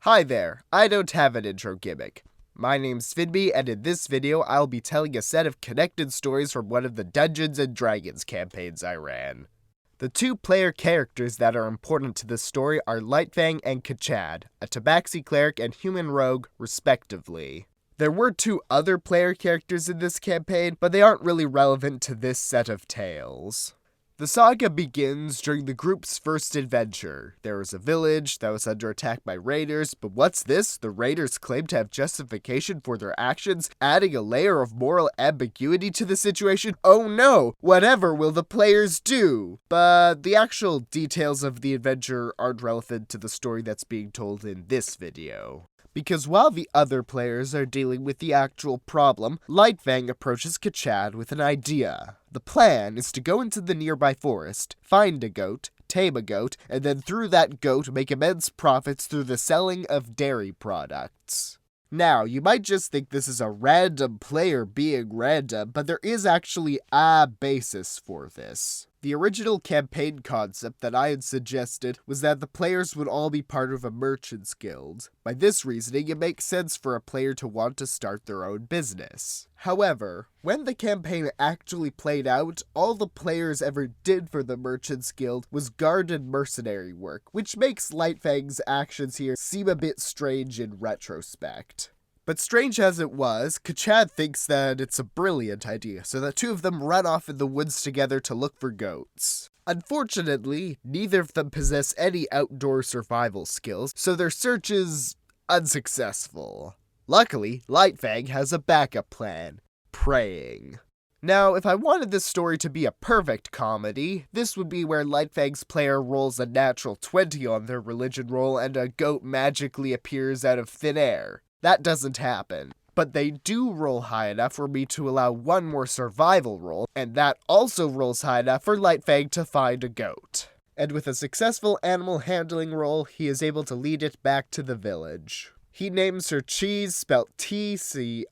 Hi there, I don't have an intro gimmick. My name's Finby, and in this video, I'll be telling a set of connected stories from one of the Dungeons & Dragons campaigns I ran. The two player characters that are important to this story are Lightfang and Kachad, a Tabaxi cleric and human rogue, respectively. There were two other player characters in this campaign, but they aren't really relevant to this set of tales. The saga begins during the group's first adventure. There was a village that was under attack by raiders, but what's this? The raiders claim to have justification for their actions, adding a layer of moral ambiguity to the situation. Oh no! Whatever will the players do? But the actual details of the adventure aren't relevant to the story that's being told in this video. Because while the other players are dealing with the actual problem, Lightfang approaches Kachad with an idea. The plan is to go into the nearby forest, find a goat, tame a goat, and then through that goat make immense profits through the selling of dairy products. Now, you might just think this is a random player being random, but there is actually a basis for this. The original campaign concept that I had suggested was that the players would all be part of a merchant's guild. By this reasoning, it makes sense for a player to want to start their own business. However, when the campaign actually played out, all the players ever did for the Merchants Guild was guard and mercenary work, which makes Lightfang's actions here seem a bit strange in retrospect. But strange as it was, Kachad thinks that it's a brilliant idea, so the two of them run off in the woods together to look for goats. Unfortunately, neither of them possess any outdoor survival skills, so their search is unsuccessful. Luckily, Lightfang has a backup plan: praying. Now, if I wanted this story to be a perfect comedy, this would be where Lightfang's player rolls a natural 20 on their religion roll and a goat magically appears out of thin air. That doesn't happen, but they do roll high enough for me to allow one more survival roll, and that also rolls high enough for Lightfang to find a goat. And with a successful animal handling roll, he is able to lead it back to the village. He names her Cheese, spelt T-C-I-E-E-C-E.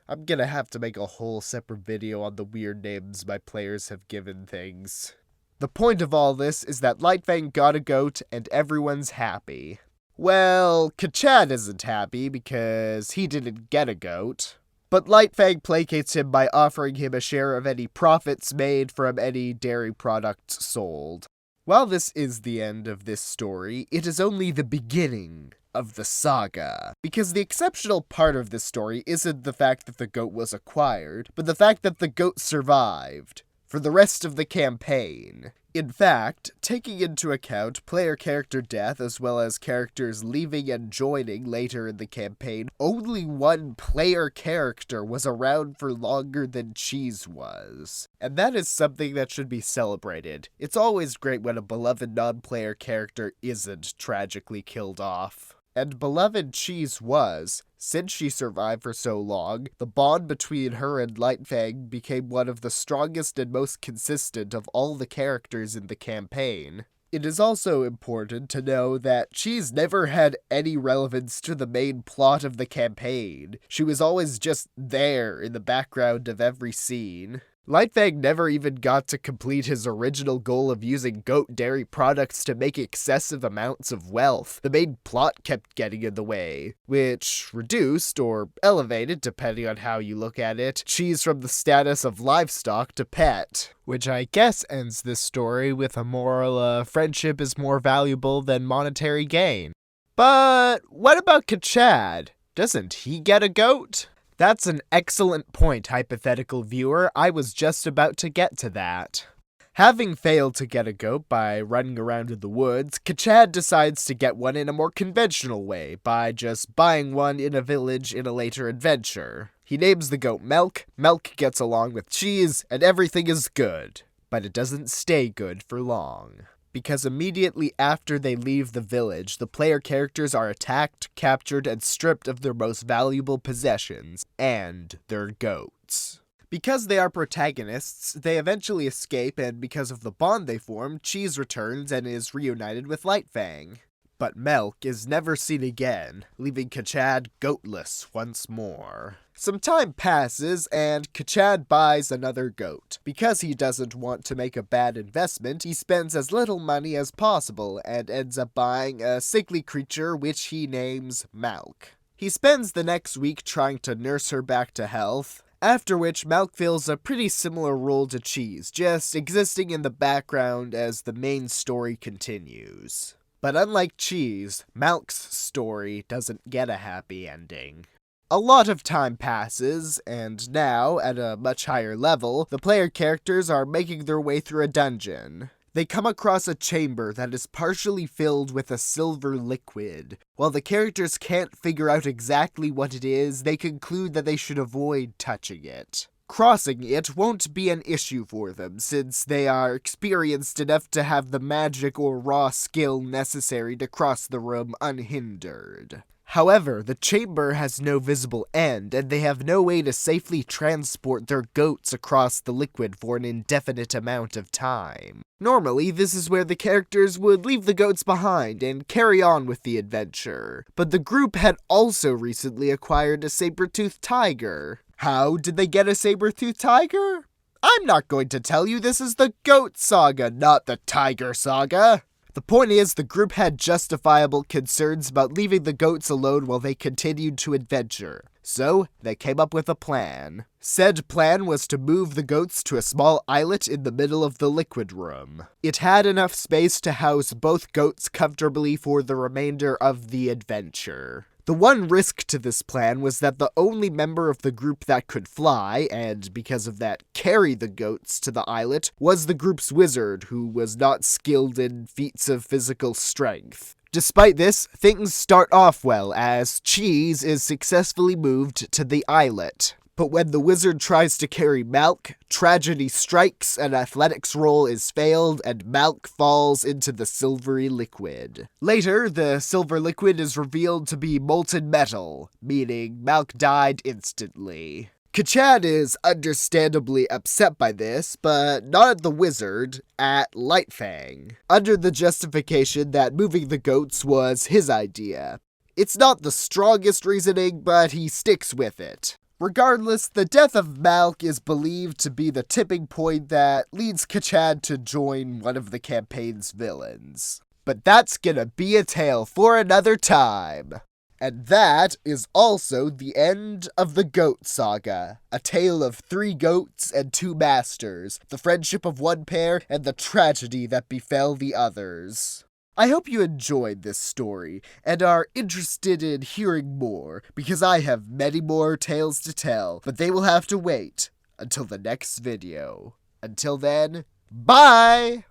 I'm gonna have to make a whole separate video on the weird names my players have given things. The point of all this is that Lightfang got a goat and everyone's happy. Well, Kachad isn't happy because he didn't get a goat, but Lightfang placates him by offering him a share of any profits made from any dairy products sold. While this is the end of this story, it is only the beginning of the saga, because the exceptional part of this story isn't the fact that the goat was acquired, but the fact that the goat survived for the rest of the campaign. In fact, taking into account player character death as well as characters leaving and joining later in the campaign, only one player character was around for longer than Cheese was. And that is something that should be celebrated. It's always great when a beloved non-player character isn't tragically killed off. And beloved Cheese was. Since she survived for so long, the bond between her and Lightfang became one of the strongest and most consistent of all the characters in the campaign. It is also important to know that Cheese never had any relevance to the main plot of the campaign. She was always just there in the background of every scene. Lightfang never even got to complete his original goal of using goat dairy products to make excessive amounts of wealth. The main plot kept getting in the way, which reduced, or elevated depending on how you look at it, Cheese from the status of livestock to pet. Which I guess ends this story with a moral friendship is more valuable than monetary gain. But what about Kachad? Doesn't he get a goat? That's an excellent point, hypothetical viewer. I was just about to get to that. Having failed to get a goat by running around in the woods, Kachad decides to get one in a more conventional way, by just buying one in a village in a later adventure. He names the goat Milk, Milk gets along with Cheese, and everything is good. But it doesn't stay good for long. Because immediately after they leave the village, the player characters are attacked, captured, and stripped of their most valuable possessions, and their goats. Because they are protagonists, they eventually escape, and because of the bond they form, Cheese returns and is reunited with Lightfang. But Milk is never seen again, leaving Kachad goatless once more. Some time passes, and Kachad buys another goat. Because he doesn't want to make a bad investment, he spends as little money as possible and ends up buying a sickly creature which he names Malk. He spends the next week trying to nurse her back to health, after which Malk fills a pretty similar role to Cheese, just existing in the background as the main story continues. But unlike Cheese, Malk's story doesn't get a happy ending. A lot of time passes, and now, at a much higher level, the player characters are making their way through a dungeon. They come across a chamber that is partially filled with a silver liquid. While the characters can't figure out exactly what it is, they conclude that they should avoid touching it. Crossing it won't be an issue for them, since they are experienced enough to have the magic or raw skill necessary to cross the room unhindered. However, the chamber has no visible end, and they have no way to safely transport their goats across the liquid for an indefinite amount of time. Normally, this is where the characters would leave the goats behind and carry on with the adventure, but the group had also recently acquired a saber-toothed tiger. How did they get a saber-toothed tiger? I'm not going to tell you. This is the Goat Saga, not the Tiger Saga. The point is, the group had justifiable concerns about leaving the goats alone while they continued to adventure. So, they came up with a plan. Said plan was to move the goats to a small islet in the middle of the liquid room. It had enough space to house both goats comfortably for the remainder of the adventure. The one risk to this plan was that the only member of the group that could fly, and because of that carry the goats to the islet, was the group's wizard, who was not skilled in feats of physical strength. Despite this, things start off well, as Cheese is successfully moved to the islet. But when the wizard tries to carry Malk, tragedy strikes, an athletics roll is failed, and Malk falls into the silvery liquid. Later, the silver liquid is revealed to be molten metal, meaning Malk died instantly. Kachad is understandably upset by this, but not at the wizard, at Lightfang, under the justification that moving the goats was his idea. It's not the strongest reasoning, but he sticks with it. Regardless, the death of Malk is believed to be the tipping point that leads Kachad to join one of the campaign's villains. But that's gonna be a tale for another time. And that is also the end of the Goat Saga, a tale of 3 goats and 2 masters, the friendship of one pair, and the tragedy that befell the others. I hope you enjoyed this story, and are interested in hearing more, because I have many more tales to tell, but they will have to wait until the next video. Until then, bye!